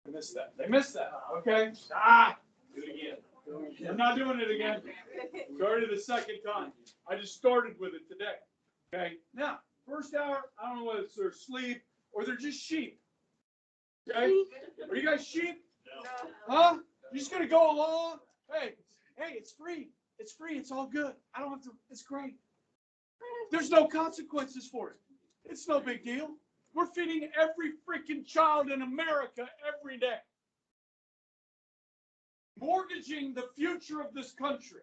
They missed that. They missed that. Okay. Do it again. I'm not doing it again. It's already the second time. I just started with it today. Okay. Now, first hour, I don't know whether it's their sleep or they're just sheep. Okay. Are you guys sheep? No. Huh? You're just gonna go along? Hey, it's free. It's free. It's all good. I don't have to. It's great. There's no consequences for it. It's no big deal. We're feeding every freaking child in America every day. Mortgaging the future of this country.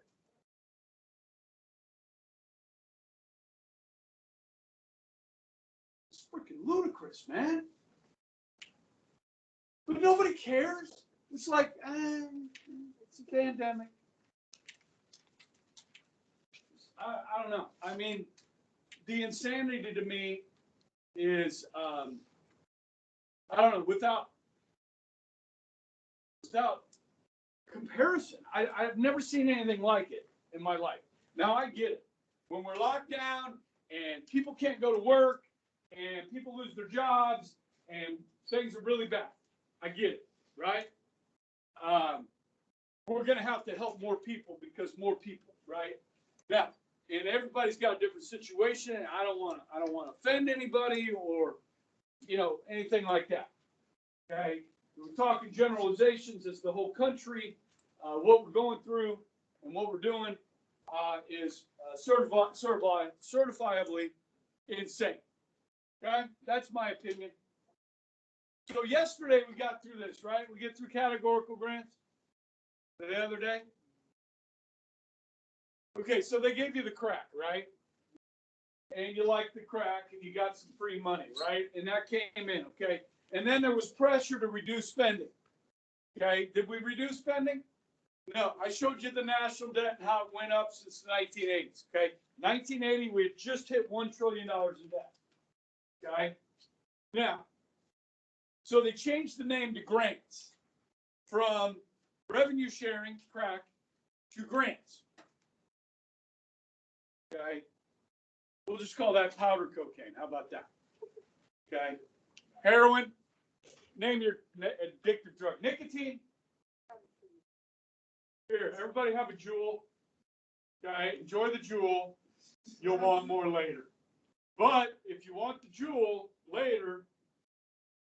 It's freaking ludicrous, man. But nobody cares. It's like, it's a pandemic. I don't know. I mean, the insanity to me is, I don't know, without comparison. I've never seen anything like it in my life. Now I get it. When we're locked down and people can't go to work and people lose their jobs and things are really bad. I get it, right? We're going to have to help more people because more people, right? Now, and everybody's got a different situation. And I don't want to offend anybody or, anything like that. Okay, we're talking generalizations as the whole country. What we're going through and what we're doing is certifiably insane. Okay, that's my opinion. So yesterday we got through this, right? We get through categorical grants the other day. Okay, so they gave you the crack, right? And you liked the crack and you got some free money, right? And that came in, okay? And then there was pressure to reduce spending. Okay, did we reduce spending? No, I showed you the national debt and how it went up since the 1980s, okay? 1980, we had just hit $1 trillion in debt, okay? Now, so they changed the name to grants from revenue sharing, crack, to grants, okay? We'll just call that powder cocaine. How about that? Okay. Heroin. Name your addictive drug. Nicotine. Here, everybody have a jewel. Okay. Enjoy the jewel. You'll want more later. But if you want the jewel later,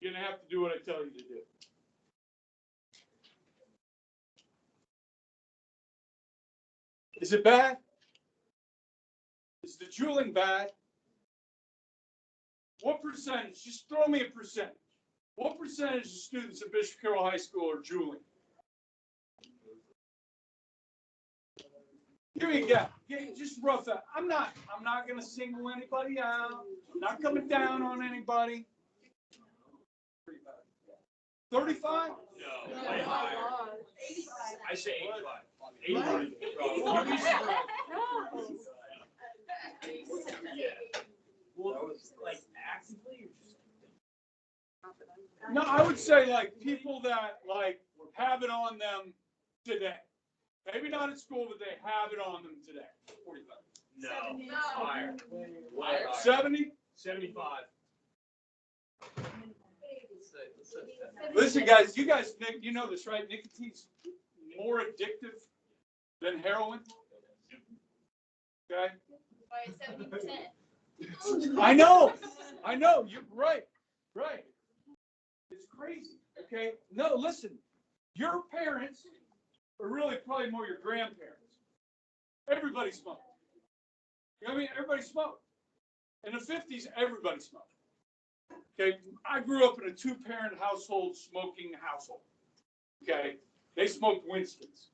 you're going to have to do what I tell you to do. Is it bad? Is the jeweling bad? What percentage? Just throw me a percentage. What percentage of students at Bishop Carroll High School are jeweling? Here you go. Just rough that. I'm not going to single anybody out. I'm not coming down on anybody. 35? No. I say 85. 85. Yeah. Well, like actively or just? No, I would say like people that like have it on them today. Maybe not at school, but they have it on them today. 45. No. Higher. 70? 75. Listen, guys, you know this, right? Nicotine's more addictive than heroin. Okay. By 70%. I know. You're right. Right. It's crazy. Okay. No, listen. Your parents, or really probably more your grandparents, everybody smoked. You know what I mean? Everybody smoked. In the 50s, everybody smoked. Okay. I grew up in a 2-parent household, smoking household. Okay. They smoked Winston's.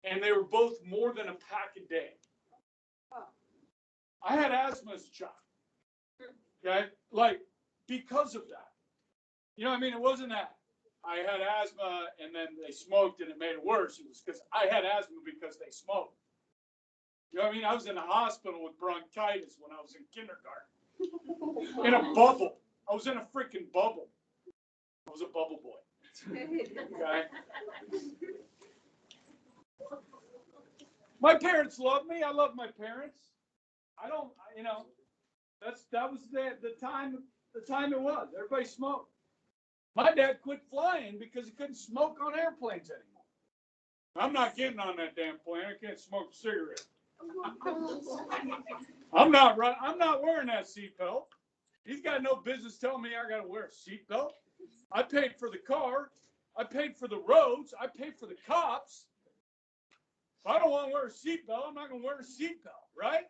And they were both more than a pack a day. I had asthma as a child. Okay? Like, because of that. You know what I mean? It wasn't that I had asthma and then they smoked and it made it worse. It was because I had asthma because they smoked. You know what I mean? I was in the hospital with bronchitis when I was in kindergarten. In a bubble. I was in a freaking bubble. I was a bubble boy. Okay? My parents love me. I love my parents. I don't, that was the time it was. Everybody smoked. My dad quit flying because he couldn't smoke on airplanes anymore. I'm not getting on that damn plane. I can't smoke a cigarette. I'm not wearing that seatbelt. He's got no business telling me I got to wear a seatbelt. I paid for the car. I paid for the roads. I paid for the cops. If I don't want to wear a seatbelt, I'm not going to wear a seatbelt, right?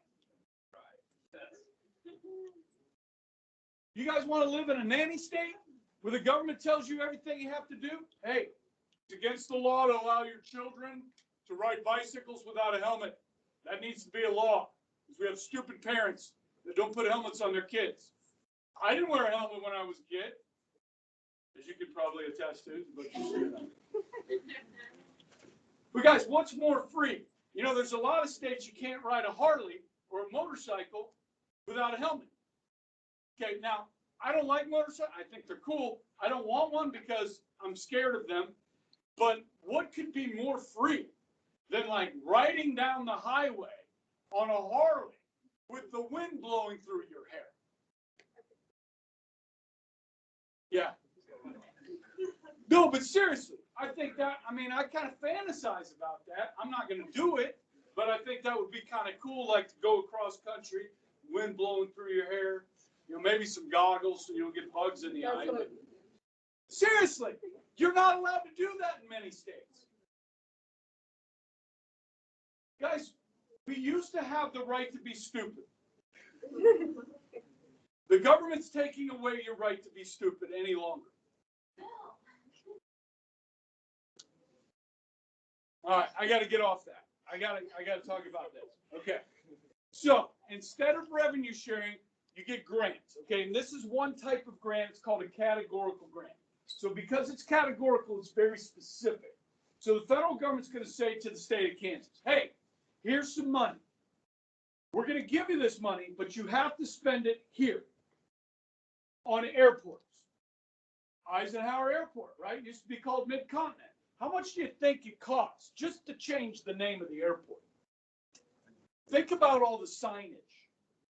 You guys want to live in a nanny state where the government tells you everything you have to do? Hey, it's against the law to allow your children to ride bicycles without a helmet. That needs to be a law. Because we have stupid parents that don't put helmets on their kids. I didn't wear a helmet when I was a kid, as you could probably attest to. But guys, what's more free? You know, there's a lot of states you can't ride a Harley or a motorcycle without a helmet. Okay, now, I don't like motorcycles. I think they're cool. I don't want one because I'm scared of them. But what could be more free than like riding down the highway on a Harley with the wind blowing through your hair? Yeah. No, but seriously, I think that, I mean, I kind of fantasize about that. I'm not going to do it, but I think that would be kind of cool, like to go across country, wind blowing through your hair, you know, maybe some goggles so you don't get bugs in the eye. But seriously, you're not allowed to do that in many states. Guys, we used to have the right to be stupid. The government's taking away your right to be stupid any longer. All right, I got to get off that. I got to talk about this. Okay. So instead of revenue sharing, you get grants. Okay, and this is one type of grant. It's called a categorical grant. So because it's categorical, it's very specific. So the federal government's going to say to the state of Kansas, hey, here's some money. We're going to give you this money, but you have to spend it here on airports. Eisenhower Airport, right? It used to be called Mid-Continent. How much do you think it costs just to change the name of the airport? Think about all the signage,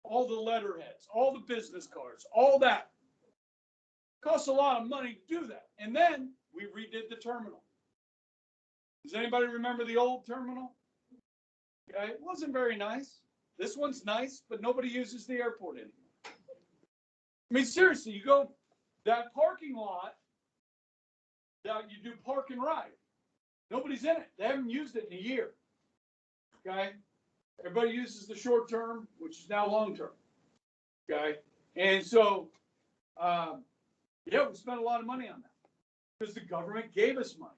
all the letterheads, all the business cards, all that. It costs a lot of money to do that. And then we redid the terminal. Does anybody remember the old terminal? Okay, it wasn't very nice. This one's nice, but nobody uses the airport anymore. I mean, seriously, you go that parking lot that you do park and ride. Nobody's in it. They haven't used it in a year. Okay? Everybody uses the short term, which is now long term. Okay? And so, yeah, we spent a lot of money on that because the government gave us money.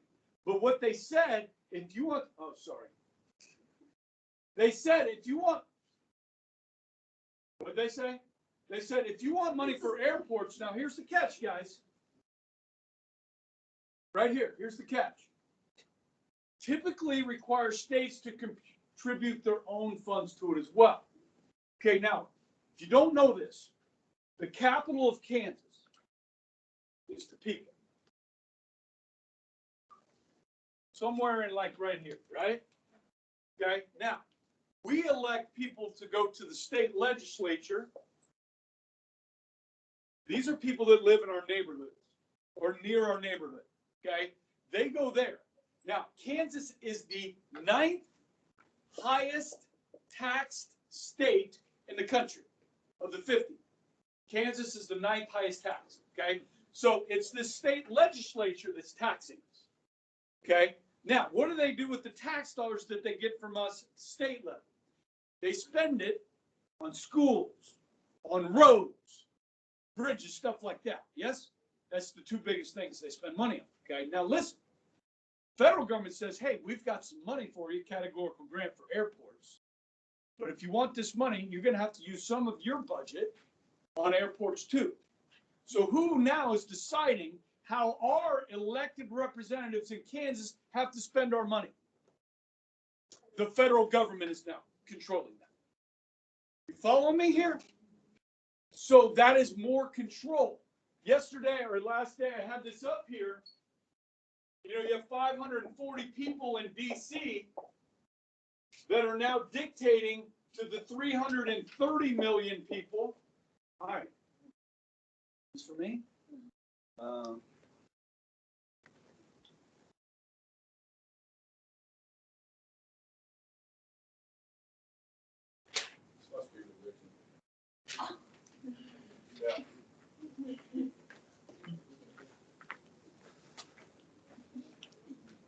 But what they said, if you want, oh, sorry. They said, if you want, what did they say? They said, if you want money for airports, now here's the catch, guys. Right here, here's the catch. Typically requires states to contribute their own funds to it as well. Okay, now, if you don't know this, the capital of Kansas is Topeka. Somewhere in like right here, right? Okay, now, we elect people to go to the state legislature. These are people that live in our neighborhoods or near our neighborhood, okay? They go there. Now, Kansas is the 9th highest taxed state in the country of the 50. Kansas is the 9th highest tax, okay? So it's the state legislature that's taxing us, okay? Now, what do they do with the tax dollars that they get from us at the state level? They spend it on schools, on roads, bridges, stuff like that. Yes? That's the two biggest things they spend money on. Okay. Now listen, federal government says, hey, we've got some money for you, categorical grant for airports. But if you want this money, you're going to have to use some of your budget on airports too. So who now is deciding how our elected representatives in Kansas have to spend our money? The federal government is now controlling that. You follow me here? So that is more control. Yesterday or last day, I had this up here. You know, you have 540 people in DC that are now dictating to the 330 million people. All right. This for me?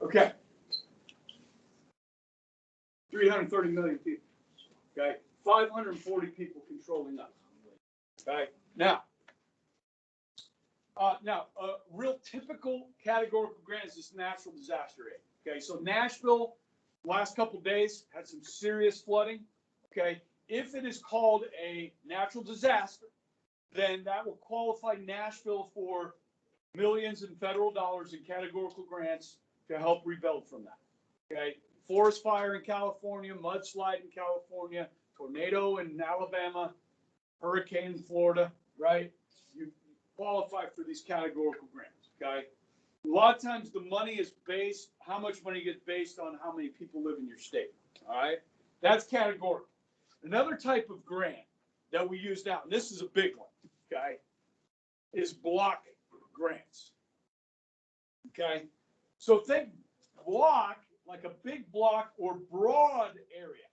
Okay. 330 million people. Okay. 540 people controlling us. Okay. Now, real typical categorical grant is this natural disaster aid. Okay. So Nashville, last couple of days, had some serious flooding. Okay. If it is called a natural disaster, then that will qualify Nashville for millions in federal dollars in categorical grants to help rebuild from that. Okay. Forest fire in California, mudslide in California, tornado in Alabama, hurricane in Florida, right? You qualify for these categorical grants, okay? A lot of times the money is based, how much money gets based on how many people live in your state, all right? That's categorical. Another type of grant that we use now, and this is a big one, okay, is block grants, okay? So think block, like a big block or broad area.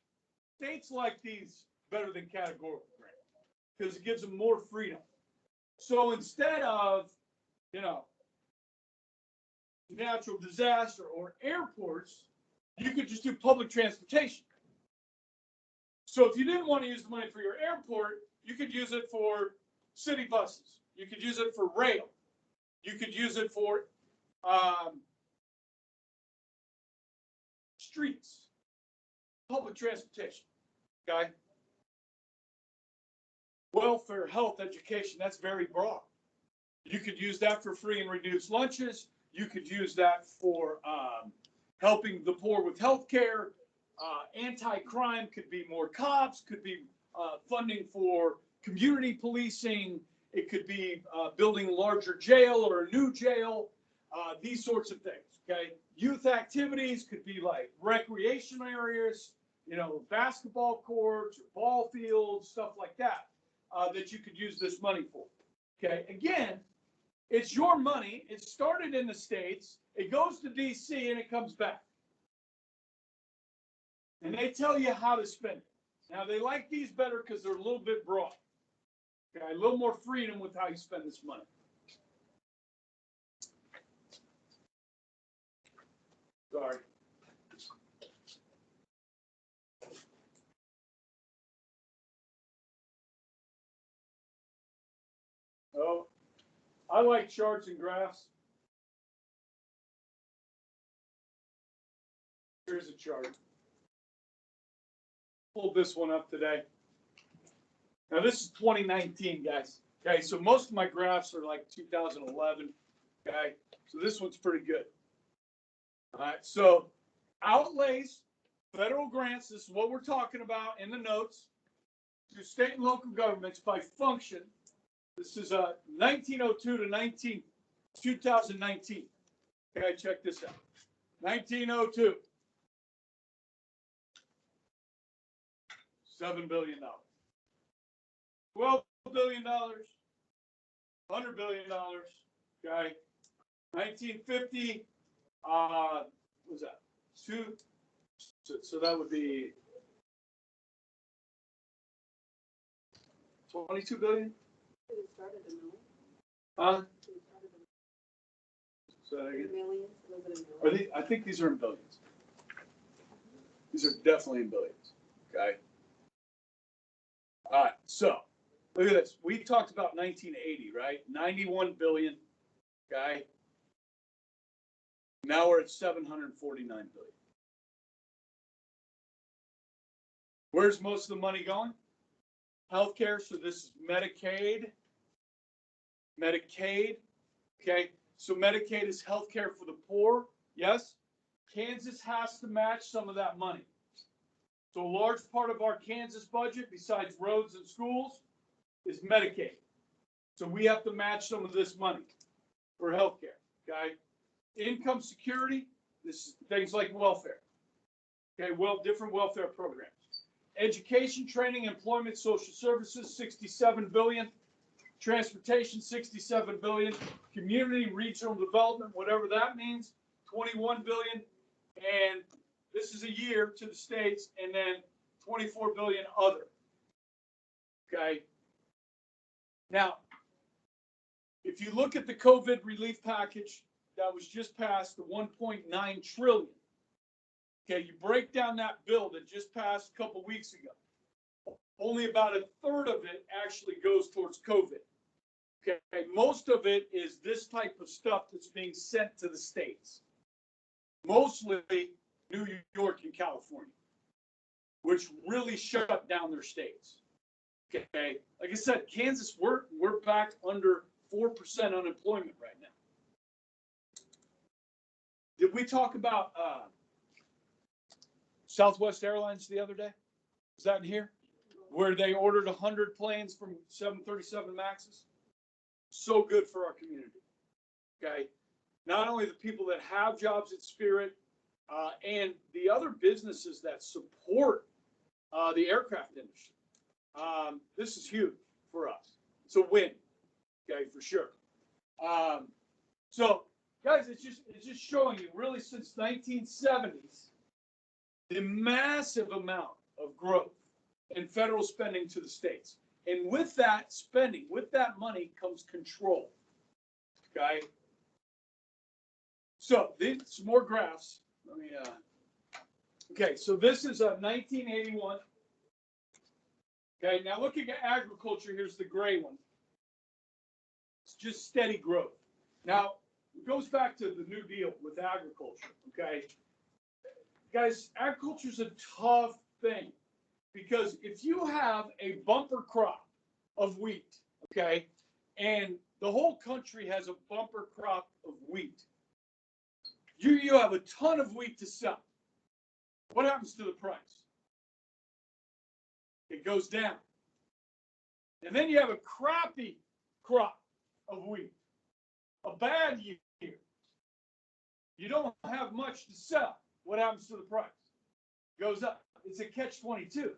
States like these better than categorical grant because it gives them more freedom. So instead of, natural disaster or airports, you could just do public transportation. So if you didn't want to use the money for your airport, you could use it for city buses. You could use it for rail. You could use it for streets, public transportation, okay? Welfare, health, education, that's very broad. You could use that for free and reduced lunches. You could use that for helping the poor with health care. Anti-crime could be more cops, could be funding for community policing. It could be building a larger jail or a new jail, these sorts of things, okay? Youth activities could be like recreation areas, basketball courts or ball fields, stuff like that, that you could use this money for, okay? Again, it's your money. It started in the States. It goes to DC and it comes back. And they tell you how to spend it. Now, they like these better because they're a little bit broad. Okay, a little more freedom with how you spend this money. Sorry. Oh, I like charts and graphs. Here's a chart. Pulled this one up today. Now this is 2019, guys. Okay, so most of my graphs are like 2011. Okay, so this one's pretty good. All right, so outlays, federal grants, this is what we're talking about in the notes, to state and local governments by function. This is 1902 to 2019. Okay, check this out. 1902. $7 billion. $12 billion. $100 billion. Okay. 1950. What was that? So that would be 22 billion. Huh? So again. I think these are in billions. These are definitely in billions. Okay. All right. So look at this. We talked about 1980, right? 91 billion. Okay. Now we're at 749 billion. Where's most of the money going? Healthcare. So this is Medicaid. Medicaid. Okay. So Medicaid is healthcare for the poor. Yes. Kansas has to match some of that money. So a large part of our Kansas budget, besides roads and schools, is Medicaid. So we have to match some of this money for healthcare. Okay. Income security, this is things like welfare. Okay, different welfare programs. Education, training, employment, social services, 67 billion. Transportation, 67 billion. Community, regional development, whatever that means, 21 billion. And this is a year to the states, and then 24 billion other. Okay. Now, If you look at the COVID relief package that was just passed, the 1.9 trillion. Okay, you break down that bill that just passed a couple weeks ago. Only about a third of it actually goes towards COVID. Okay, most of it is this type of stuff that's being sent to the states, mostly New York and California, which really shut down their states. Okay, like I said, Kansas, we're back under 4% unemployment right now. Did we talk about Southwest Airlines the other day? Was that in here? Where they ordered 100 planes from 737 Maxes? So good for our community. Okay, not only the people that have jobs at Spirit, and the other businesses that support the aircraft industry. This is huge for us. It's a win, okay, for sure. So, guys, it's just showing you really since 1970s the massive amount of growth in federal spending to the states. And with that spending, with that money comes control. Okay. So some more graphs. Let me. Okay, so this is 1981. Okay, now looking at agriculture, here's the gray one. It's just steady growth. Now it goes back to the New Deal with agriculture. Okay, guys, agriculture is a tough thing. Because if you have a bumper crop of wheat, okay, and the whole country has a bumper crop of wheat, you have a ton of wheat to sell. What happens to the price? It goes down. And then you have a crappy crop of wheat, a bad year. You don't have much to sell. What happens to the price? It goes up. It's a catch-22.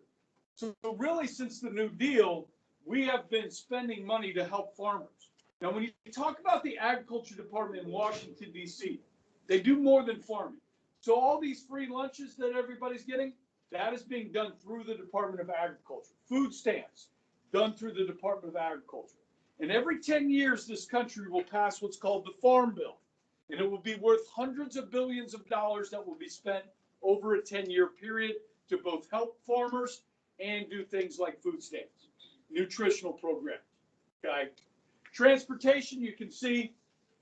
So really, since the New Deal, we have been spending money to help farmers. Now, when you talk about the Agriculture Department in Washington, D.C., they do more than farming. So all these free lunches that everybody's getting, that is being done through the Department of Agriculture. Food stamps, done through the Department of Agriculture. And every 10 years, this country will pass what's called the Farm Bill. And it will be worth hundreds of billions of dollars that will be spent over a 10-year period to both help farmers and do things like food stamps, nutritional programs, okay? Transportation, you can see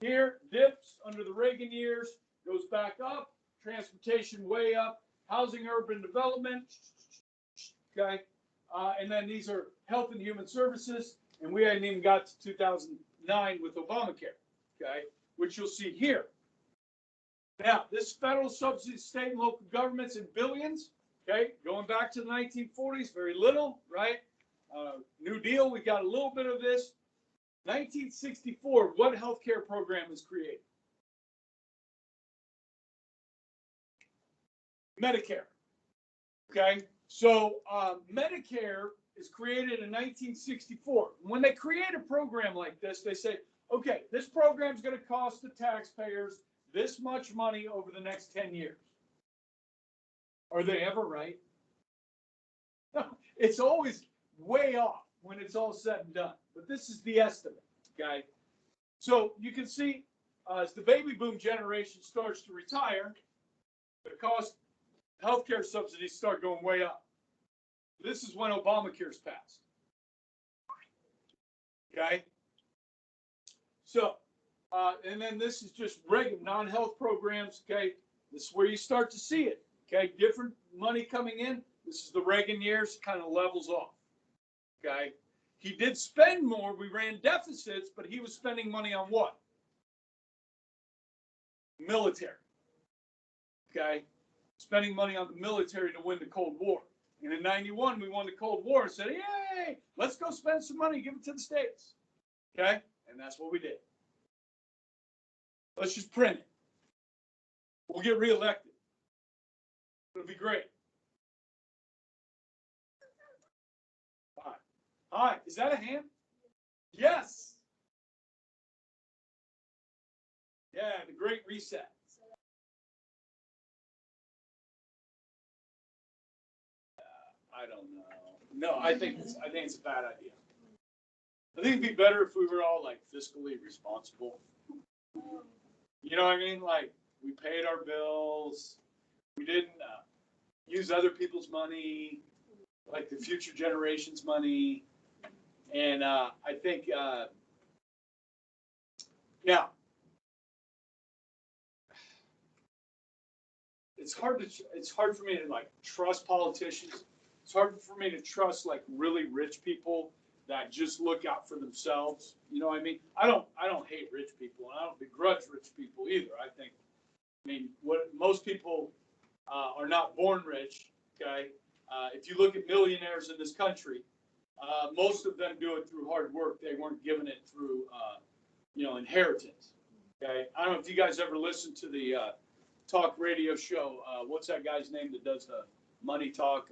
here, dips under the Reagan years, goes back up, transportation way up, housing, urban development, okay? And then these are health and human services, and we hadn't even got to 2009 with Obamacare, okay? Which you'll see here. Now, this federal subsidy to state and local governments in billions, okay, going back to the 1940s, very little, right? New Deal, we got a little bit of this. 1964, what healthcare program is created? Medicare, okay? So Medicare is created in 1964. When they create a program like this, they say, okay, this program is going to cost the taxpayers this much money over the next 10 years. Are they ever right? No, it's always way off when it's all said and done. But this is the estimate, okay? So you can see as the baby boom generation starts to retire, the cost healthcare subsidies start going way up. This is when Obamacare's passed. Okay? So, and then this is just regular non-health programs, okay? This is where you start to see it, okay? Different money coming in. This is the Reagan years, kind of levels off, okay? He did spend more. We ran deficits, but he was spending money on what? Military, okay? Spending money on the military to win the Cold War. And in 91, we won the Cold War and said, yay, let's go spend some money, give it to the states, okay? And that's what we did. Let's just print it. We'll get reelected. It'll be great. Hi. Hi. Is that a hand? Yes. Yeah, the Great Reset. I don't know. No, I think it's a bad idea. I think it'd be better if we were all like fiscally responsible. You know what I mean? Like we paid our bills. We didn't use other people's money, like the future generations' money. And I think, yeah, it's hard for me to like trust politicians. It's hard for me to trust like really rich people that just look out for themselves. You know what I mean? I don't hate rich people, and I don't begrudge rich people either. I mean, what most people are not born rich. Okay, if you look at millionaires in this country, most of them do it through hard work. They weren't given it through, inheritance. Okay, I don't know if you guys ever listened to the talk radio show. What's that guy's name that does the money talk?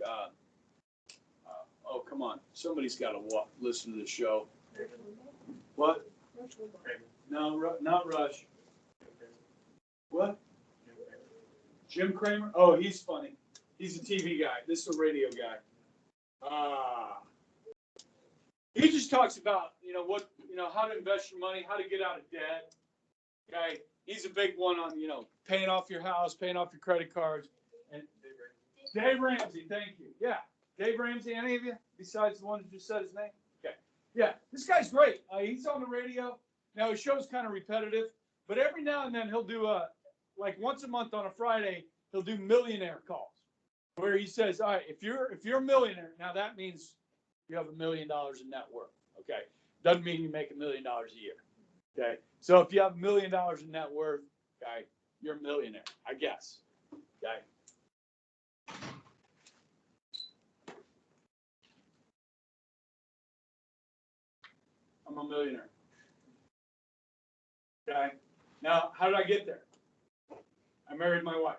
Oh, come on. Somebody's got to listen to the show. What? No, not Rush. What? Jim Cramer? Oh, he's funny. He's a TV guy. This is a radio guy. He just talks about, how to invest your money, how to get out of debt. Okay. He's a big one on, paying off your house, paying off your credit cards. And Dave Ramsey, thank you. Yeah. Dave Ramsey, any of you besides the one who just said his name? Okay. Yeah. This guy's great. He's on the radio. Now his show's kind of repetitive, but every now and then he'll do like once a month on a Friday, he'll do millionaire calls where he says, all right, if you're a millionaire, now that means you have $1 million in net worth. Okay. Doesn't mean you make $1 million a year. Okay. So if you have $1 million in net worth, okay, you're a millionaire, I guess. Okay. I'm a millionaire. Okay. Now, how did I get there? I married my wife.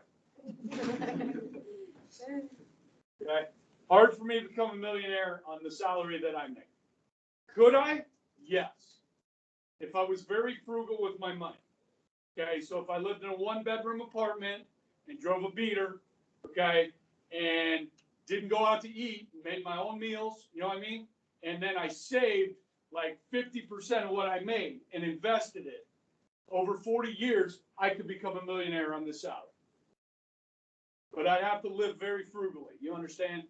Okay. Hard for me to become a millionaire on the salary that I make. Could I? Yes. If I was very frugal with my money. Okay. So if I lived in a 1-bedroom apartment and drove a beater, okay, and didn't go out to eat, made my own meals, you know what I mean? And then I saved like 50% of what I made and invested it. Over 40 years, I could become a millionaire on this salary. But I have to live very frugally. You understand?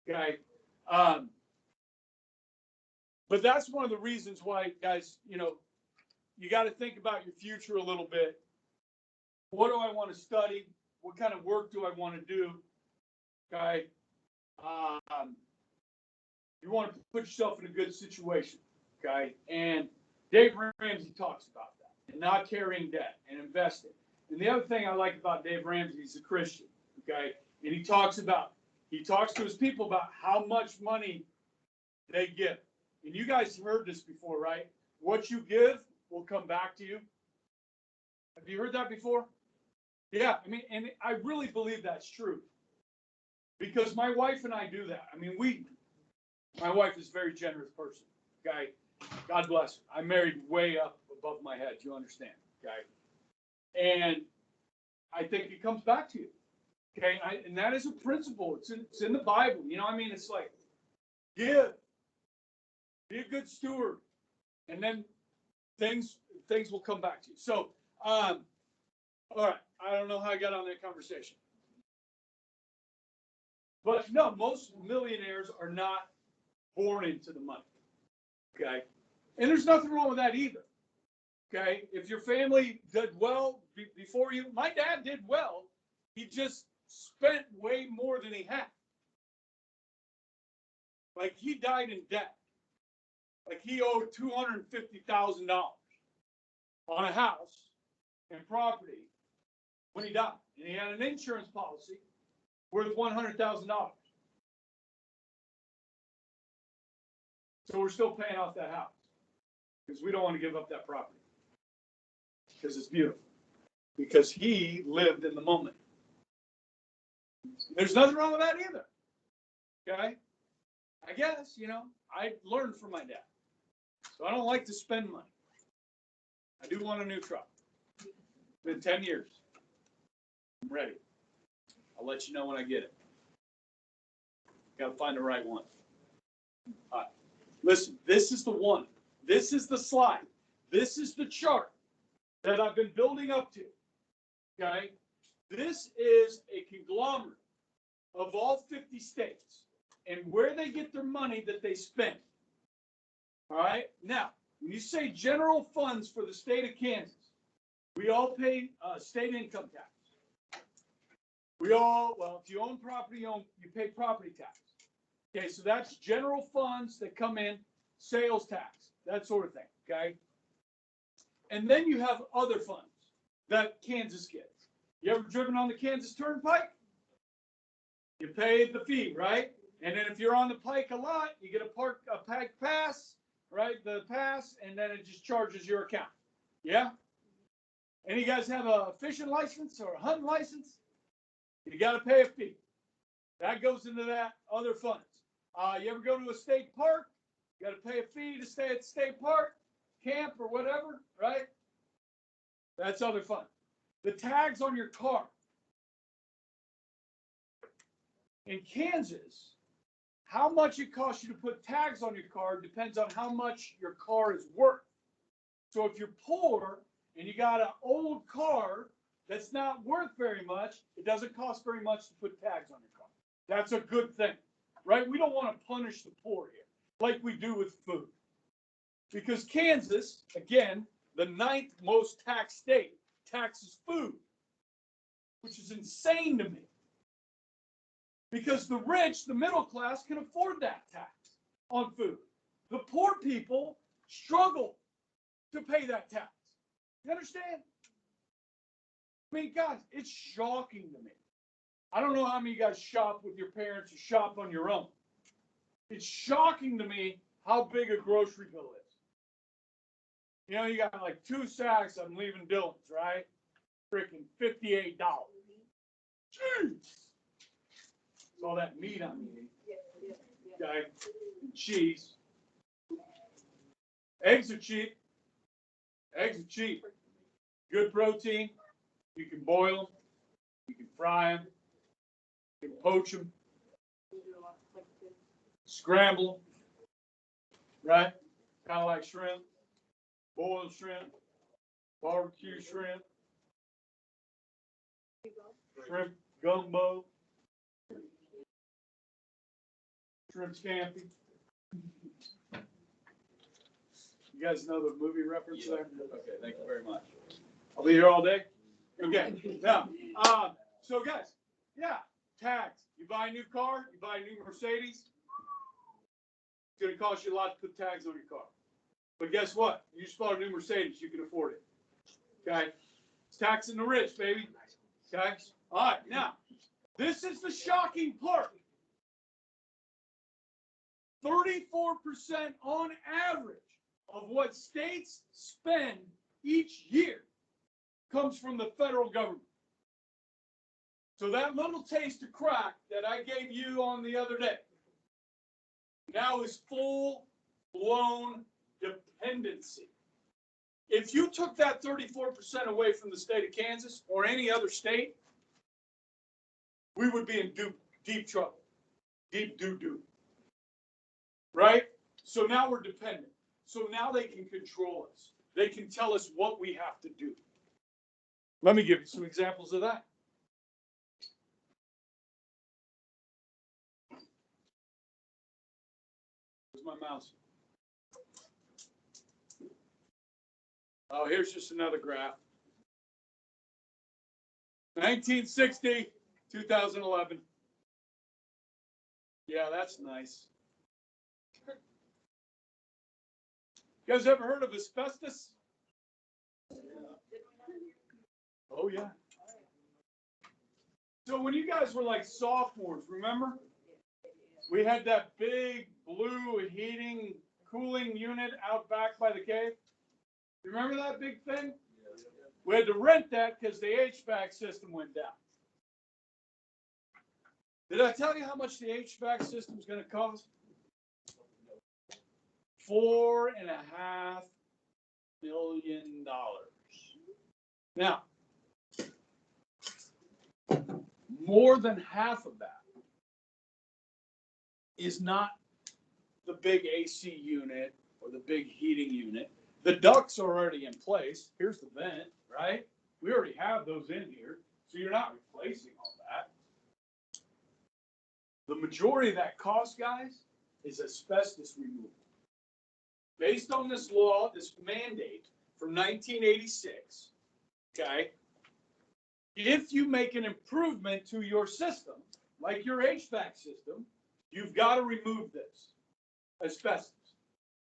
Okay. But that's one of the reasons why, guys, you got to think about your future a little bit. What do I want to study? What kind of work do I want to do? Okay. You want to put yourself in a good situation. Okay. And Dave Ramsey talks about that and not carrying debt and investing. And the other thing I like about Dave Ramsey, he's a Christian. Okay. And he talks to his people about how much money they give. And you guys have heard this before, right? What you give will come back to you. Have you heard that before? Yeah, I mean, and I really believe that's true. Because my wife and I do that. I mean, my wife is a very generous person. Okay. God bless her. I'm married way up above my head. You understand? Okay. And I think it comes back to you. Okay. And that is a principle. It's in the Bible. You know what I mean? It's like, give. Be a good steward. And then things will come back to you. So, all right. I don't know how I got on that conversation. But no, most millionaires are not born into the money. Okay. And there's nothing wrong with that either. Okay. If your family did well before you, my dad did well. He just spent way more than he had. Like he died in debt. Like he owed $250,000 on a house and property when he died. And he had an insurance policy worth $100,000. So we're still paying off that house because we don't want to give up that property because it's beautiful. Because he lived in the moment. There's nothing wrong with that either. Okay? I guess, I learned from my dad. So I don't like to spend money. I do want a new truck. It's been 10 years. I'm ready. I'll let you know when I get it. Got to find the right one. All right. Listen, this is the one. This is the slide. This is the chart that I've been building up to. Okay? This is a conglomerate of all 50 states and where they get their money that they spend. All right? Now, when you say general funds for the state of Kansas, we all pay state income tax. Well, if you own property, you pay property tax. Okay, so that's general funds that come in, sales tax, that sort of thing, okay? And then you have other funds that Kansas gets. You ever driven on the Kansas Turnpike? You pay the fee, right? And then if you're on the pike a lot, you get a pike pass, right? The pass, and then it just charges your account. Yeah? And you guys have a fishing license or a hunting license? You got to pay a fee. That goes into that other funds. You ever go to a state park? You got to pay a fee to stay at the state park, camp, or whatever, right? That's other funds. The tags on your car. In Kansas, how much it costs you to put tags on your car depends on how much your car is worth. So if you're poor and you got an old car that's not worth very much, it doesn't cost very much to put tags on your car. That's a good thing, right? We don't want to punish the poor here like we do with food. Because Kansas, again, the 9th most taxed state, taxes food, which is insane to me. Because the rich, the middle class, can afford that tax on food. The poor people struggle to pay that tax. You understand? I mean, guys, it's shocking to me. I don't know how many of you guys shop with your parents or shop on your own. It's shocking to me how big a grocery bill is. You know, you got like 2 sacks, I'm leaving Dillon's, right? Freaking $58. Jeez. It's all that meat I'm eating. Okay. And cheese. Eggs are cheap. Eggs are cheap. Good protein. You can boil them. You can fry them. You can poach them. Scramble them. Right? Kind of like shrimp. Boiled shrimp. Barbecue shrimp. Shrimp gumbo. Shrimp scampi. You guys know the movie reference there? Okay, thank you very much. I'll be here all day. Okay, now, so guys, yeah, tax. You buy a new car, you buy a new Mercedes, it's going to cost you a lot to put tags on your car. But guess what? You just bought a new Mercedes, you can afford it. Okay? It's taxing the rich, baby. Okay? All right, now, this is the shocking part. 34% on average of what states spend each year comes from the federal government. So that little taste of crack that I gave you on the other day now is full-blown dependency. If you took that 34% away from the state of Kansas or any other state, we would be in deep trouble, deep doo-doo. Right? So now we're dependent. So now they can control us. They can tell us what we have to do. Let me give you some examples of that. Where's my mouse? Oh, here's just another graph. 1960, 2011. Yeah, that's nice. You guys ever heard of asbestos? Oh, yeah. So when you guys were like sophomores, remember? We had that big blue heating, cooling unit out back by the cave. You remember that big thing? We had to rent that because the HVAC system went down. Did I tell you how much the HVAC system is going to cost? $4.5 million. Now, more than half of that is not the big AC unit or the big heating unit. The ducts are already in place. Here's the vent, right? We already have those in here, so you're not replacing all that. The majority of that cost, guys, is asbestos removal. Based on this law, this mandate from 1986, okay, if you make an improvement to your system, like your HVAC system, you've got to remove this asbestos.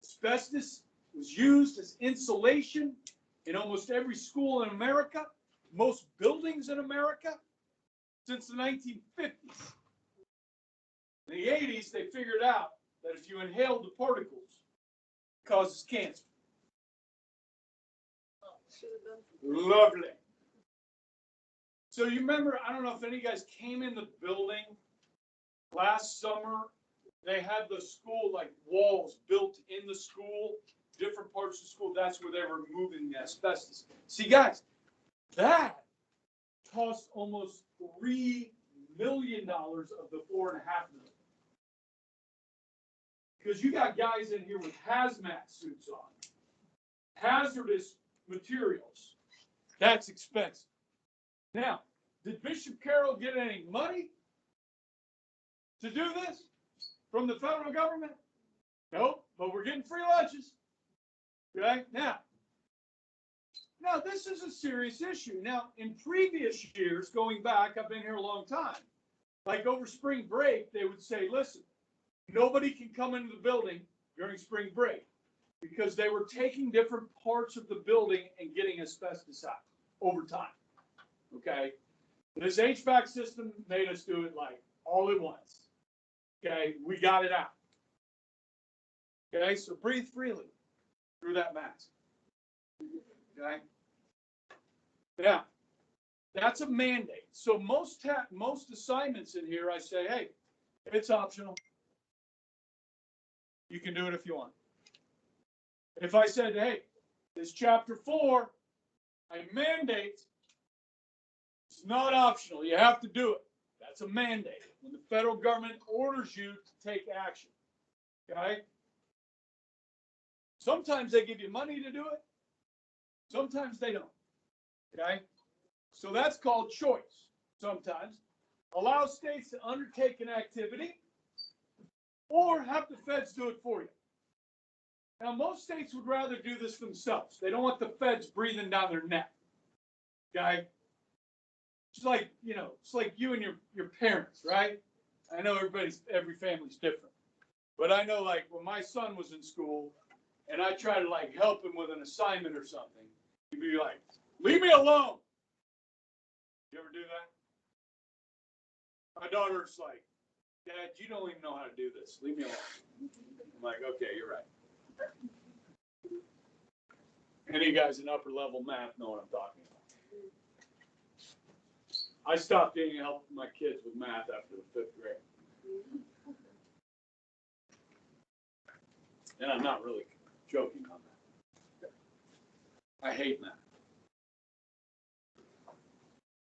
Asbestos was used as insulation in almost every school in America, most buildings in America, since the 1950s. In the 80s, they figured out that if you inhaled the particles, it causes cancer. Lovely. So you remember, I don't know if any of you guys came in the building last summer. They had the school, like walls built in the school, different parts of the school. That's where they were removing the asbestos. See, guys, that cost almost $3 million of the $4.5 million. Because you got guys in here with hazmat suits on, hazardous materials. That's expensive. Now, did Bishop Carroll get any money to do this from the federal government? Nope, but we're getting free lunches. Okay, now this is a serious issue. Now, in previous years, going back, I've been here a long time, like over spring break, they would say, listen, nobody can come into the building during spring break because they were taking different parts of the building and getting asbestos out over time. Okay, this HVAC system made us do it like all at once. Okay, we got it out. Okay, so breathe freely through that mask. Okay, now that's a mandate. So most assignments in here, I say, hey, it's optional. You can do it if you want. If I said, hey, this chapter 4, I mandate. It's not optional. You have to do it. That's a mandate. When the federal government orders you to take action. Okay? Sometimes they give you money to do it. Sometimes they don't. Okay? So that's called choice. Sometimes. Allow states to undertake an activity or have the feds do it for you. Now, most states would rather do this themselves. They don't want the feds breathing down their neck. Okay? It's like, it's like you and your parents, right? I know every family's different. But I know, like, when my son was in school and I tried to, like, help him with an assignment or something, he'd be like, leave me alone. You ever do that? My daughter's like, Dad, you don't even know how to do this. Leave me alone. I'm like, okay, you're right. Any of you guys in upper level math know what I'm talking about. I stopped getting help with my kids with math after the 5th grade. And I'm not really joking on that. I hate math.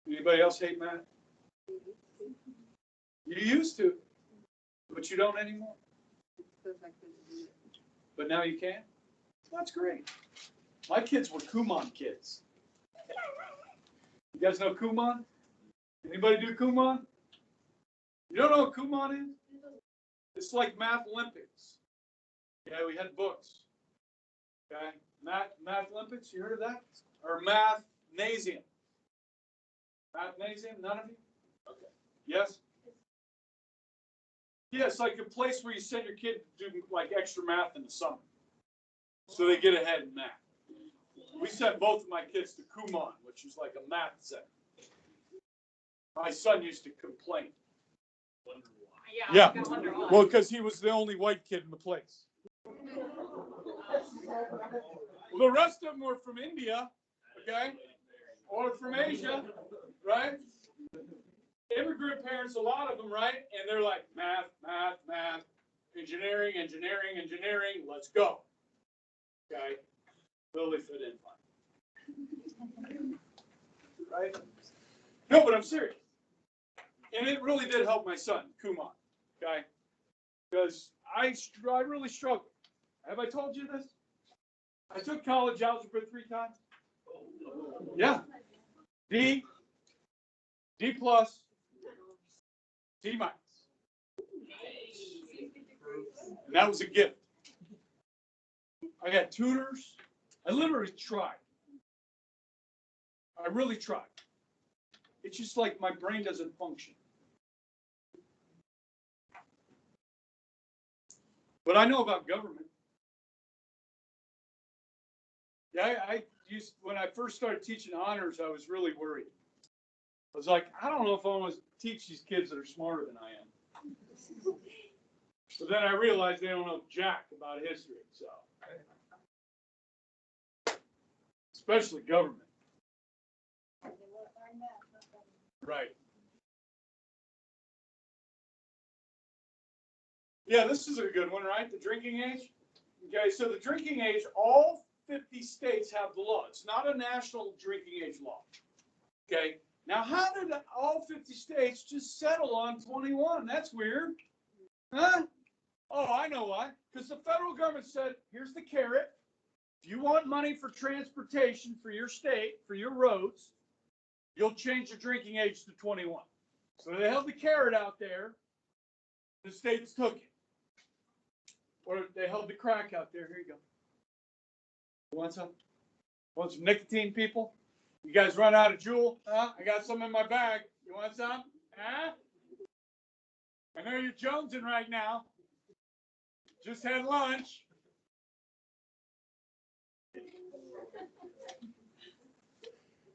Anybody else hate math? You used to, but you don't anymore. But now you can? That's great. My kids were Kumon kids. You guys know Kumon? Anybody do Kumon? You don't know what Kumon is? It's like Math Olympics. Yeah, we had books. Okay, Math Olympics, you heard of that? Or Mathnasium? Mathnasium, none of you? Okay. Yes? Yeah, it's like a place where you send your kid to do like extra math in the summer. So they get ahead in math. We sent both of my kids to Kumon, which is like a math center. My son used to complain. Wonder why. Yeah. I wonder why. Well, because he was the only white kid in the place. Well, the rest of them were from India, okay, or from Asia, right? Immigrant parents, a lot of them, right? And they're like, math, math, math, engineering, engineering, engineering, let's go. Okay? Totally fit in fine. Right? No, but I'm serious. And it really did help my son, Kumon. Okay? Because I really struggled. Have I told you this? I took college algebra 3 times. Yeah. D plus, C minus. And that was a gift. I got tutors. I literally tried. I really tried. It's just like my brain doesn't function. But I know about government. Yeah, I used, when I first started teaching honors, I was really worried. I was like, I don't know if I want to teach these kids that are smarter than I am. But then I realized they don't know jack about history, so. Especially government. Right. Yeah, this is a good one, right? The drinking age. Okay, so the drinking age, all 50 states have the law. It's not a national drinking age law. Okay, now how did all 50 states just settle on 21? That's weird. Huh? Oh, I know why. Because the federal government said, here's the carrot. If you want money for transportation for your state, for your roads, you'll change the drinking age to 21. So they held the carrot out there. The states took it. Or they held the crack out there. Here you go. You want some? Want some nicotine, people? You guys run out of Juul? Huh? I got some in my bag. You want some? Huh? I know you're jonesing right now. Just had lunch.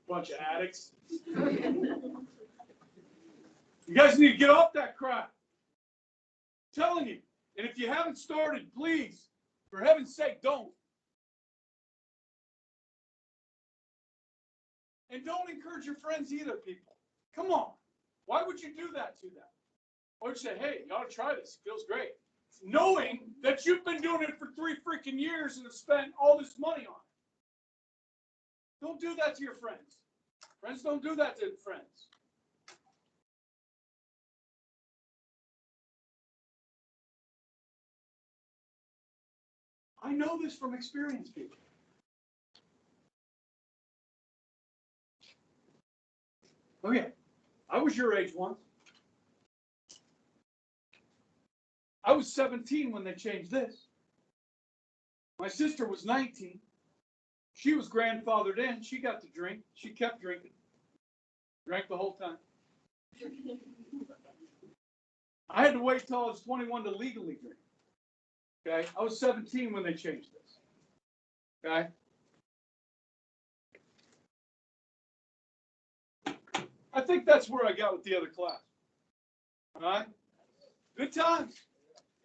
Bunch of addicts. You guys need to get off that crap. I'm telling you. And if you haven't started, please, for heaven's sake, don't. And don't encourage your friends either, people. Come on. Why would you do that to them? Why would you say, hey, you ought to try this. It feels great. Knowing that you've been doing it for 3 freaking years and have spent all this money on it. Don't do that to your friends. Friends don't do that to friends. I know this from experience, people. Okay, I was your age once. I was 17 when they changed this. My sister was 19. She was grandfathered in. She got to drink. She kept drinking. Drank the whole time. I had to wait till I was 21 to legally drink. Okay, I was 17 when they changed this. Okay. I think that's where I got with the other class. All right. Good times.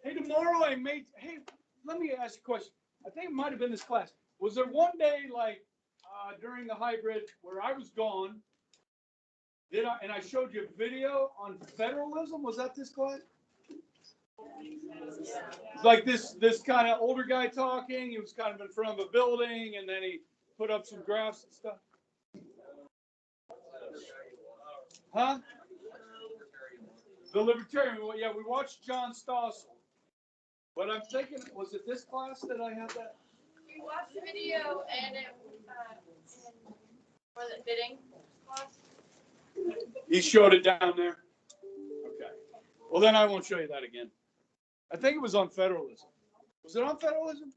Hey, tomorrow hey, let me ask you a question. I think it might have been this class. Was there one day like during the hybrid where I was gone? And I showed you a video on federalism? Was that this class? It's like this kind of older guy talking. He was kind of in front of a building, and then he put up some graphs and stuff. Huh? The Libertarian. Well, yeah, we watched John Stossel. But I'm thinking, was it this class that I had that? We watched the video and it was it bidding class? He showed it down there. Okay. Well, then I won't show you that again. I think it was on federalism. Was it on federalism?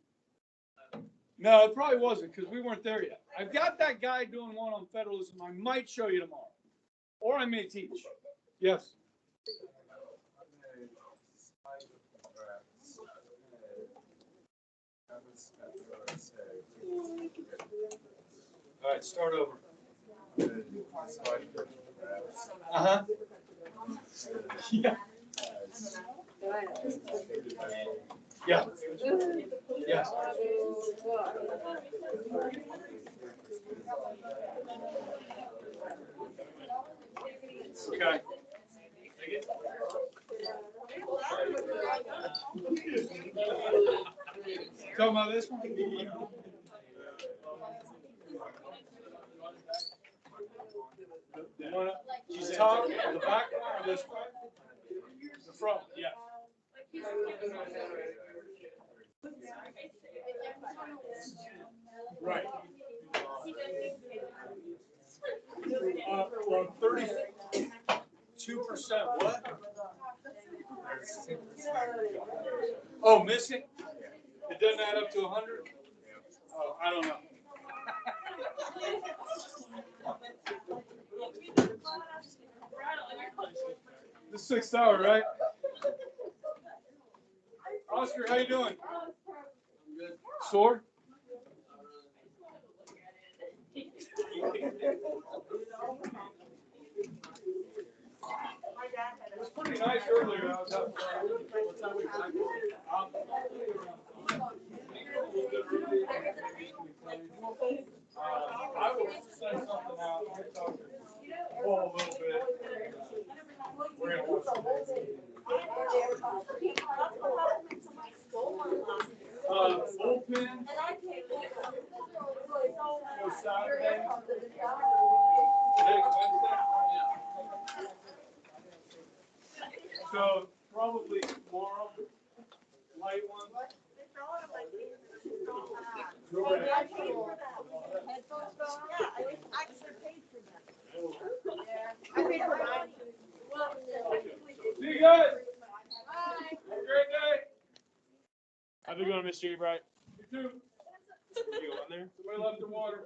No, it probably wasn't because we weren't there yet. I've got that guy doing one on federalism. I might show you tomorrow. Or I may teach. Yes. All right, start over. Uh-huh. Yeah. Yeah. Yeah. Okay. Talking about this one? She's talking the back one or this one? The front, yeah. Right. Well, 32% what? Oh, missing? It doesn't add up to 100? Oh, I don't know. The 6th hour, right? Oscar, how you doing? Good. Sore? It was pretty nice earlier. I was out there. What time we got? I will send something out. I'll talk to Paul a little bit. We're gonna watch the bullpen. For Saturday. Next Wednesday. So probably tomorrow, light one. See you guys. Bye. Have a great day. How'd it go, Mr. Ebright? You too. You on there? Somebody left the water.